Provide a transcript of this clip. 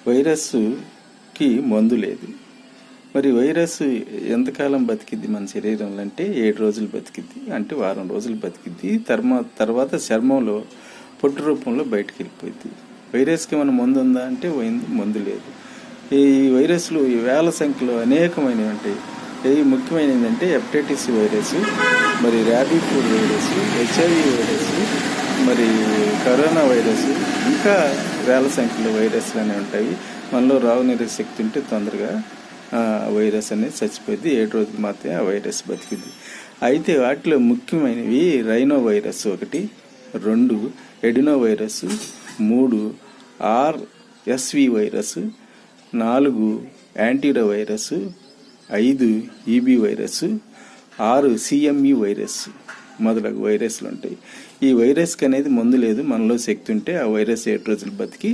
వైరస్కి మందు లేదు. మరి వైరస్ ఎంతకాలం బతికిద్ది మన శరీరంలో అంటే 7 రోజులు బతికిద్ది, అంటే వారం రోజులు బతికిద్ది. తర్వాత చర్మంలో పొట్టు రూపంలో బయటకు వెళ్ళిపోయింది. వైరస్కి ఏమైనా మందు ఉందా అంటే మందు లేదు. ఈ వైరస్లు వేల సంఖ్యలో అనేకమైనవి ఉంటాయి. ఇవి ముఖ్యమైనది ఏంటంటే హెపటైటిస్ వైరస్, మరి ర్యాబిడ్ వైరస్, HIV వైరస్, మరి కరోనా వైరస్, ఇంకా వేల సంఖ్యలో వైరస్లు అనేవి ఉంటాయి. మనలో రోగనిరోధక శక్తి ఉంటే తొందరగా వైరస్ అనేది చచ్చిపోయింది. 7 రోజులు మాత్రమే ఆ వైరస్ బతికింది. అయితే వాటిలో ముఖ్యమైనవి rhino virus 1, 2 adeno virus, 3 RSV virus, 4 entero virus, 5 EB virus, 6 CME virus మొదలగు వైరస్లు ఉంటాయి. ఈ వైరస్కి అనేది మందు లేదు. మనలో శక్తి ఉంటే ఆ వైరస్ 7 రోజులు బతికి